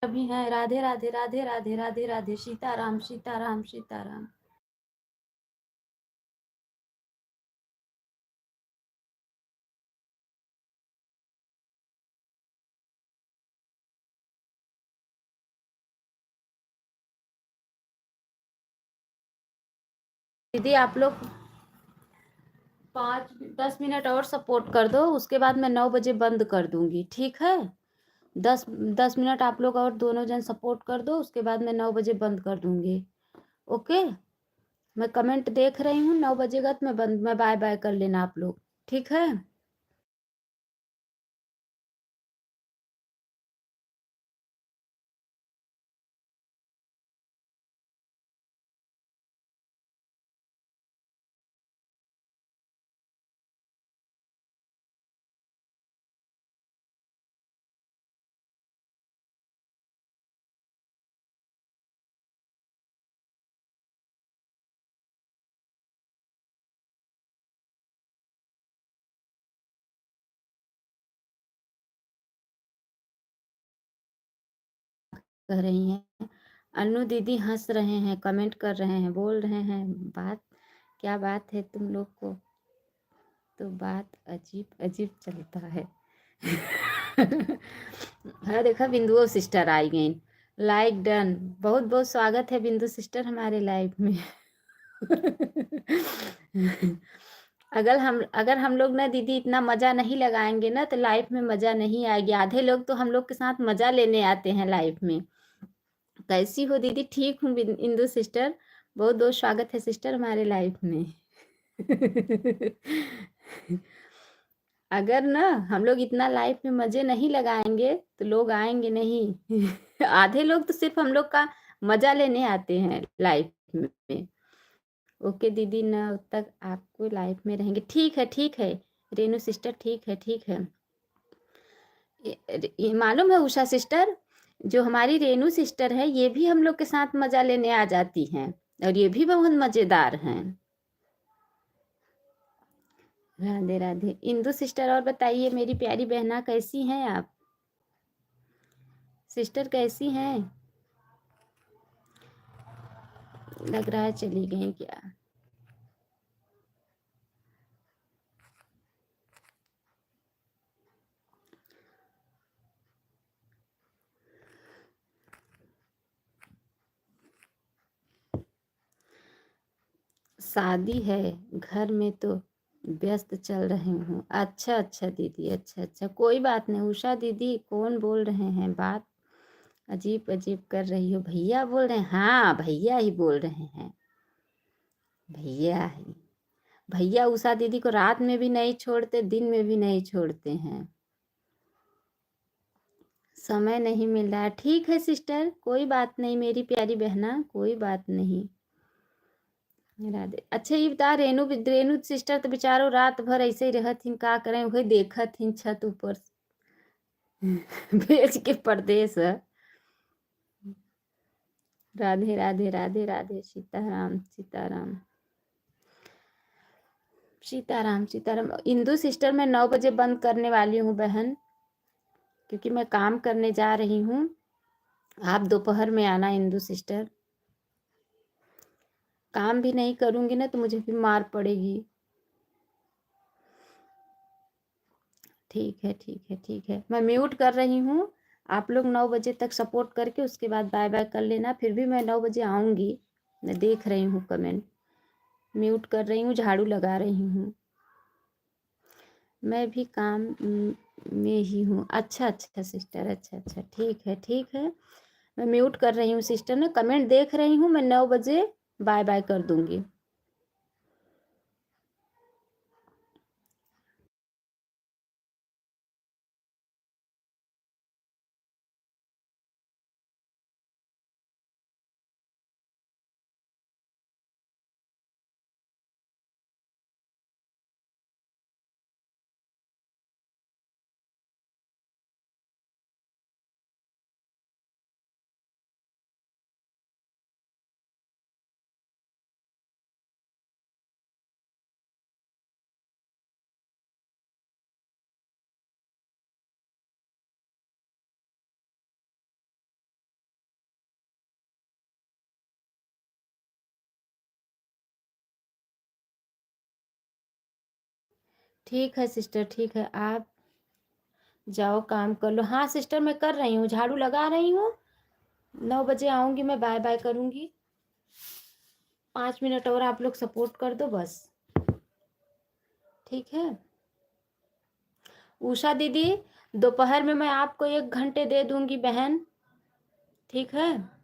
अभी हैं। राधे राधे राधे राधे राधे राधे। सीताराम सीताराम सीताराम। दीदी आप लोग 5-10 मिनट और सपोर्ट कर दो, उसके बाद मैं 9 बजे बंद कर दूंगी, ठीक है? 10-10 मिनट आप लोग और दोनों जन सपोर्ट कर दो, उसके बाद मैं 9 बजे बंद कर दूंगी। ओके, मैं कमेंट देख रही हूँ। 9 बजेगा तो मैं बाय बाय कर लेना आप लोग, ठीक है? कह रही हैं अनु दीदी, हंस रहे हैं, कमेंट कर रहे हैं, बोल रहे हैं बात, क्या बात है तुम लोग को तो बात अजीब अजीब चलता है। हाँ देखा, बिंदु सिस्टर आई गई। Like done. बहुत बहुत स्वागत है बिंदु सिस्टर हमारे लाइव में। अगर हम लोग ना दीदी इतना मज़ा नहीं लगाएँगे ना तो लाइफ में मज़ा नहीं आएगी। आधे लोग तो हम लोग के साथ मज़ा लेने आते हैं लाइफ में। कैसी हो दीदी? ठीक हूँ इंदु सिस्टर। बहुत-बहुत स्वागत है सिस्टर हमारे लाइफ में। अगर ना हम लोग इतना लाइफ में मज़े नहीं लगाएँगे तो लोग आएँगे नहीं। आधे लोग तो सिर्फ़ हम लोग का मज़ा लेने आते हैं लाइफ में। ओके दीदी ना तक आपको लाइफ में रहेंगे। ठीक है। रेनू सिस्टर ठीक है, ठीक है। ये मालूम है उषा सिस्टर, जो हमारी रेनू सिस्टर है ये भी हम लोग के साथ मज़ा लेने आ जाती हैं और ये भी बहुत मज़ेदार हैं। राधे राधे। इंदु सिस्टर और बताइए मेरी प्यारी बहना कैसी हैं आप? सिस्टर कैसी हैं? लग रहा है चली गई क्या? शादी है घर में तो व्यस्त चल रही हूँ। अच्छा दीदी, अच्छा कोई बात नहीं। उषा दीदी कौन बोल रहे हैं? बात अजीब अजीब कर रही हो। भैया बोल रहे हैं? हाँ भैया ही बोल रहे हैं। भैया ही। भैया उषा दीदी को रात में भी नहीं छोड़ते, दिन में भी नहीं छोड़ते हैं। समय नहीं मिल रहा है। ठीक है सिस्टर, कोई बात नहीं मेरी प्यारी बहना, कोई बात नहीं। राधे। अच्छा ये बता, रेनू सिस्टर तो बेचारो रात भर ऐसे ही रहत हिन, का करें? वही देखत हिन छत ऊपर भेज के परदेस। राधे राधे राधे राधे। सीताराम सीताराम सीताराम सीताराम। इंदु सिस्टर मैं 9 बजे बंद करने वाली हूँ बहन, क्योंकि मैं काम करने जा रही हूँ। आप दोपहर में आना इंदु सिस्टर। काम भी नहीं करूँगी ना तो मुझे भी मार पड़ेगी। ठीक है। मैं म्यूट कर रही हूँ। आप लोग 9 बजे तक सपोर्ट करके उसके बाद बाय बाय कर लेना। फिर भी मैं 9 बजे आऊँगी। मैं देख रही हूँ कमेंट। म्यूट कर रही हूँ, झाड़ू लगा रही हूँ। मैं भी काम में ही हूँ। अच्छा सिस्टर, अच्छा ठीक है। मैं म्यूट कर रही हूँ सिस्टर ना, कमेंट देख रही हूँ। मैं 9 बजे बाय बाय कर दूँगी। ठीक है सिस्टर, ठीक है। आप जाओ काम कर लो। हाँ सिस्टर मैं कर रही हूँ, झाड़ू लगा रही हूँ। 9 बजे आऊँगी मैं, बाय बाय करूँगी। 5 मिनट और आप लोग सपोर्ट कर दो बस। ठीक है उषा दीदी, दोपहर में मैं आपको 1 घंटे दे दूँगी बहन। ठीक है।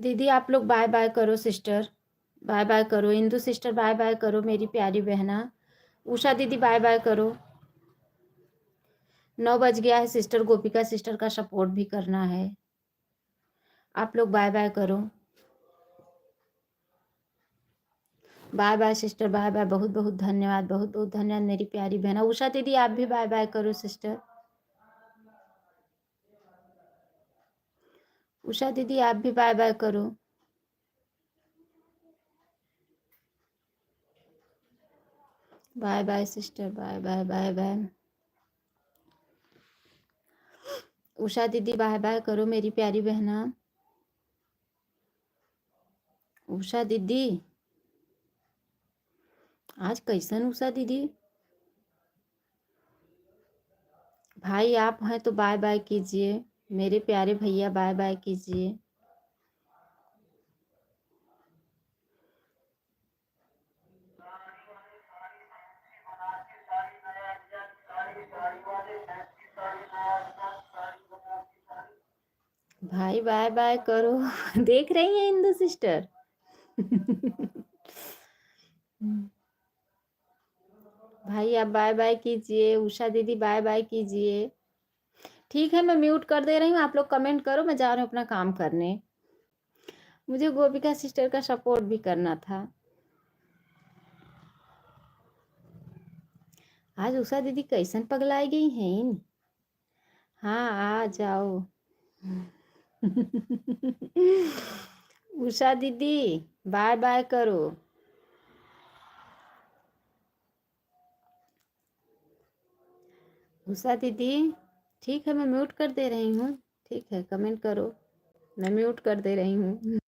दीदी आप लोग बाय बाय करो सिस्टर, बाय बाय करो। इंदु सिस्टर बाय बाय करो मेरी प्यारी बहना। उषा दीदी बाय बाय करो। 9 बज गया है सिस्टर। गोपिका सिस्टर का सपोर्ट भी करना है। आप लोग बाय बाय करो। Bye bye sister, bye bye. बहुत बहुत धन्यवाद, बहुत बहुत धन्यवाद मेरी प्यारी बहना। उषा दीदी आप भी बाय बाय करो सिस्टर। उषा दीदी आप भी बाय बाय करो। Bye bye sister, bye bye bye bye. Usha दीदी बाय बाय करो मेरी प्यारी बहना। उषा दीदी आज कैसन उषा दीदी? भाई आप हैं तो बाय बाय कीजिए मेरे प्यारे भैया, बाय बाय कीजिए। भाई बाय बाय करो। देख रही हैं इंदु सिस्टर? भाई आप बाय बाय कीजिए। उषा दीदी बाय बाय कीजिए। ठीक है मैं म्यूट कर दे रही हूँ। आप लोग कमेंट करो, मैं जा रही हूँ अपना काम करने। मुझे गोपिका सिस्टर का सपोर्ट भी करना था। आज उषा दीदी कैसन पगलाई गई हैं? हाँ आ जाओ। उषा दीदी बाय बाय करो। उषा दीदी ठीक है मैं म्यूट कर दे रही हूँ। ठीक है कमेंट करो, मैं म्यूट कर दे रही हूँ।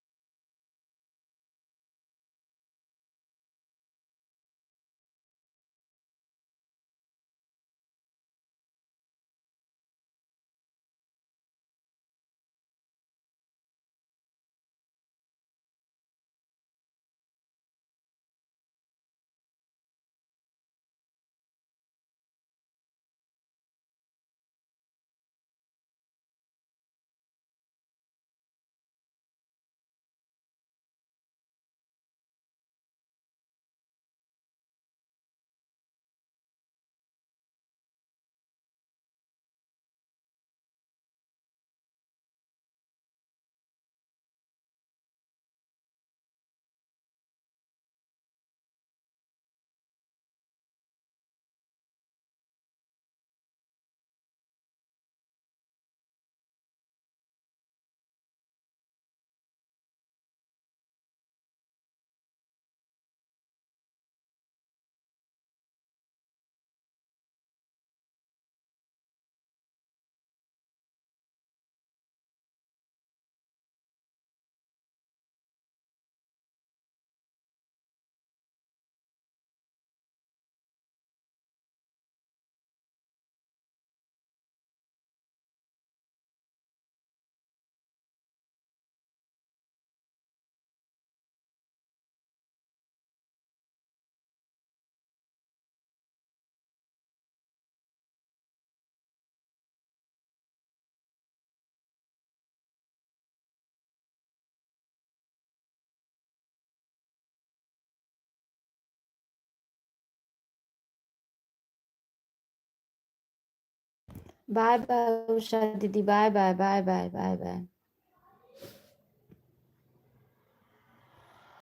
बाय बाय उषा दीदी, bye bye bye bye bye bye.